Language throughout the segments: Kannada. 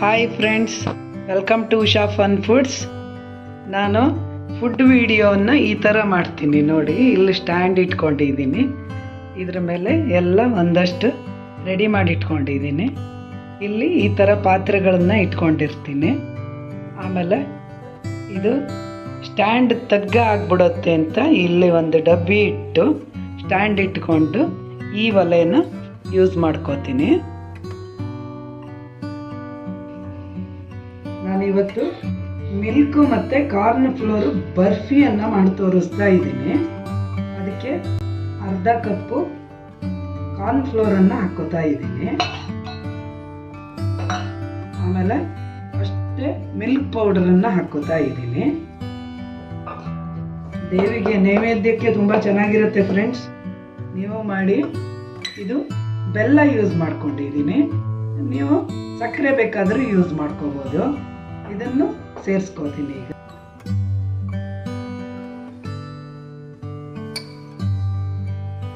Hi friends, welcome to Usha fun foods. ನಾನು ಫುಡ್ ವಿಡಿಯೋವನ್ನು ಈ ಥರ ಮಾಡ್ತೀನಿ ನೋಡಿ. ಇಲ್ಲಿ ಸ್ಟ್ಯಾಂಡ್ ಇಟ್ಕೊಂಡಿದ್ದೀನಿ, ಇದ್ರ ಮೇಲೆ ಎಲ್ಲ ಒಂದಷ್ಟು ರೆಡಿ ಮಾಡಿ ಇಟ್ಕೊಂಡಿದ್ದೀನಿ. ಇಲ್ಲಿ ಈ ಥರ ಪಾತ್ರೆಗಳನ್ನು ಇಟ್ಕೊಂಡಿರ್ತೀನಿ. ಆಮೇಲೆ ಇದು ಸ್ಟ್ಯಾಂಡ್ ತಗ್ಗ ಆಗಿಬಿಡುತ್ತೆ ಅಂತ ಇಲ್ಲಿ ಒಂದು ಡಬ್ಬಿ ಇಟ್ಟು ಸ್ಟ್ಯಾಂಡ್ ಇಟ್ಕೊಂಡು ಈ ಒಲೆನ ಯೂಸ್ ಮಾಡ್ಕೋತೀನಿ. ನಾನಿವತ್ತು ಮಿಲ್ಕು ಮತ್ತು ಕಾರ್ನ್ ಫ್ಲೋರು ಬರ್ಫಿಯನ್ನು ಮಾಡಿ ತೋರಿಸ್ತಾ ಇದ್ದೀನಿ. ಅದಕ್ಕೆ ಅರ್ಧ ಕಪ್ಪು ಕಾರ್ನ್ ಫ್ಲೋರನ್ನು ಹಾಕೋತಾ ಇದ್ದೀನಿ. ಆಮೇಲೆ ಅಷ್ಟೇ ಮಿಲ್ಕ್ ಪೌಡರನ್ನು ಹಾಕೋತಾ ಇದ್ದೀನಿ. ದೇವಿಗೆ ನೈವೇದ್ಯಕ್ಕೆ ತುಂಬ ಚೆನ್ನಾಗಿರುತ್ತೆ ಫ್ರೆಂಡ್ಸ್, ನೀವು ಮಾಡಿ. ಇದು ಬೆಲ್ಲ ಯೂಸ್ ಮಾಡ್ಕೊಂಡಿದ್ದೀನಿ, ನೀವು ಸಕ್ಕರೆ ಬೇಕಾದರೂ ಯೂಸ್ ಮಾಡ್ಕೋಬೋದು. ಇದನ್ನು ಸೇರಿಸ್ಕೋತೀನಿ. ಈಗ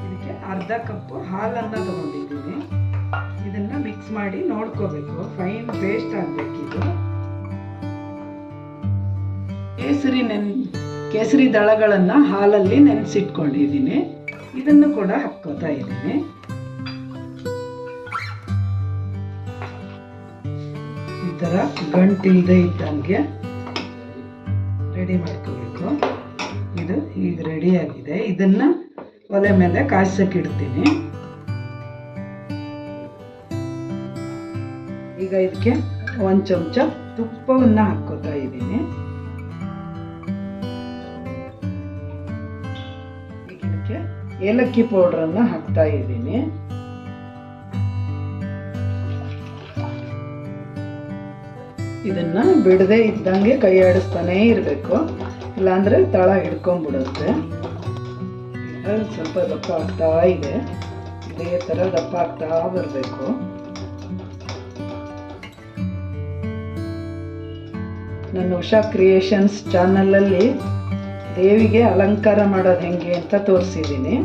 ಇದಕ್ಕೆ ಅರ್ಧ ಕಪ್ಪು ಹಾಲನ್ನು ತಗೊಂಡಿದ್ದೀನಿ. ಇದನ್ನ ಮಿಕ್ಸ್ ಮಾಡಿ ನೋಡ್ಕೋಬೇಕು, ಫೈನ್ ಪೇಸ್ಟ್ ಆಗಬೇಕಿದು. ಕೇಸರಿ ದಳಗಳನ್ನು ಹಾಲಲ್ಲಿ ನೆನೆಸಿಟ್ಕೊಂಡಿದ್ದೀನಿ, ಇದನ್ನು ಕೂಡ ಹಾಕ್ಕೋತಾ ಇದ್ದೀನಿ. ಈ ಥರ ಗಂಟಿಲ್ಲದೆ ಇದ್ದಂಗೆ ರೆಡಿ ಮಾಡ್ಕೋಬೇಕು. ಇದು ಈಗ ರೆಡಿ ಆಗಿದೆ. ಇದನ್ನ ಒಲೆ ಮೇಲೆ ಕಾಯ್ಸಕ್ಕೆ ಇಡ್ತೀನಿ. ಈಗ ಇದಕ್ಕೆ ಒಂದು ಚಮಚ ತುಪ್ಪವನ್ನ ಹಾಕೋತಾ ಇದ್ದೀನಿ. ಈಗ ಇದಕ್ಕೆ ಏಲಕ್ಕಿ ಪೌಡರನ್ನ ಹಾಕ್ತಾ ಇದ್ದೀನಿ. ಇದನ್ನ ಬಿಡದೆ ಇದ್ದಂಗೆ ಕೈ ಆಡಿಸ್ತಾನೇ ಇರಬೇಕು, ಇಲ್ಲಾಂದ್ರೆ ತಳ ಹಿಡ್ಕೊಂಡ್ಬಿಡುತ್ತೆ. ಸ್ವಲ್ಪ ದಪ್ಪ ಆಗ್ತಾ ಇದೆ, ಇದೇ ತರ ದಪ್ಪ ಆಗ್ತಾ ಬರಬೇಕು. ನನ್ನ ಉಷಾ ಕ್ರಿಯೇಷನ್ಸ್ ಚಾನಲಲ್ಲಿ ದೇವಿಗೆ ಅಲಂಕಾರ ಮಾಡೋದು ಹೆಂಗೆ ಅಂತ ತೋರಿಸಿದ್ದೀನಿ.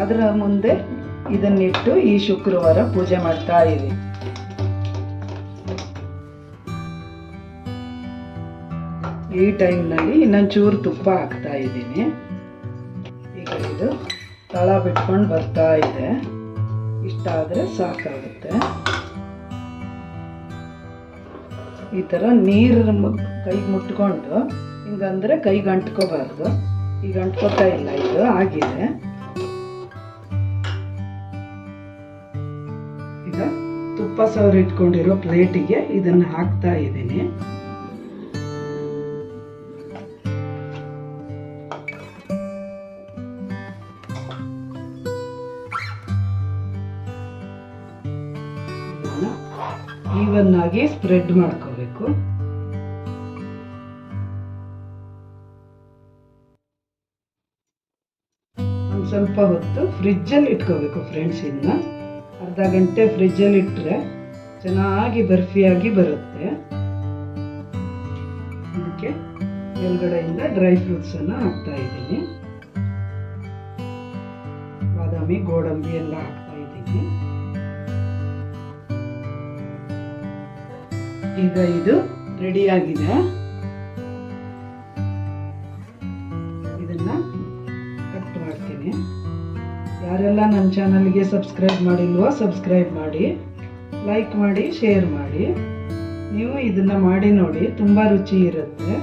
ಅದರ ಮುಂದೆ ಇದನ್ನಿಟ್ಟು ಈ ಶುಕ್ರವಾರ ಪೂಜೆ ಮಾಡ್ತಾ ಇದ್ದೀನಿ. ಈ ಟೈಮ್ನಲ್ಲಿ ಇನ್ನೊಂಚೂರು ತುಪ್ಪ ಹಾಕ್ತಾ ಇದ್ದೀನಿ. ಈಗ ಇದು ತಳ ಬಿಟ್ಕೊಂಡು ಬರ್ತಾ ಇದೆ. ಇಷ್ಟ ಆದರೆ ಸಾಕಾಗುತ್ತೆ. ಈ ಥರ ನೀರು ಕೈಗೆ ಮುಟ್ಕೊಂಡು ಹಿಂಗಂದ್ರೆ ಕೈಗೆ ಅಂಟ್ಕೋಬಾರ್ದು. ಈಗ ಅಂಟ್ಕೋತಾ ಇಲ್ಲ, ಇದು ಆಗಿದೆ. ಈಗ ತುಪ್ಪ ಸವರಿ ಇಟ್ಕೊಂಡಿರೋ ಪ್ಲೇಟಿಗೆ ಇದನ್ನು ಹಾಕ್ತಾ ಇದ್ದೀನಿ. ಈವನ್ ಆಗಿ ಸ್ಪ್ರೆಡ್ ಮಾಡ್ಕೋಬೇಕು. ಒಂದು ಸ್ವಲ್ಪ ಹೊತ್ತು ಫ್ರಿಜ್ಜಲ್ಲಿ ಇಟ್ಕೋಬೇಕು ಫ್ರೆಂಡ್ಸ್. ಇನ್ನು ಅರ್ಧ ಗಂಟೆ ಫ್ರಿಜ್ಜಲ್ಲಿ ಇಟ್ಟರೆ ಚೆನ್ನಾಗಿ ಬರ್ಫಿಯಾಗಿ ಬರುತ್ತೆ. ಇದಕ್ಕೆ ಮೇಲ್ಗಡೆಯಿಂದ ಡ್ರೈ ಫ್ರೂಟ್ಸ್ ಅನ್ನ ಹಾಕ್ತಾ ಇದ್ದೀನಿ. ಬಾದಾಮಿ, ಗೋಡಂಬಿ ಎಲ್ಲ ಹಾಕ್ತಾ ಇದ್ದೀನಿ. ಈಗ ಇದು ರೆಡಿ ಆಗಿದೆ. ಇದನ್ನ ಕಟ್ ಮಾಡ್ತೀನಿ. ಯಾರೆಲ್ಲ ನನ್ನ ಚಾನಲ್ಗೆ ಸಬ್ಸ್ಕ್ರೈಬ್ ಮಾಡಿಲ್ವೋ ಸಬ್ಸ್ಕ್ರೈಬ್ ಮಾಡಿ, ಲೈಕ್ ಮಾಡಿ, ಶೇರ್ ಮಾಡಿ. ನೀವು ಇದನ್ನ ಮಾಡಿ ನೋಡಿ, ತುಂಬ ರುಚಿ ಇರುತ್ತೆ.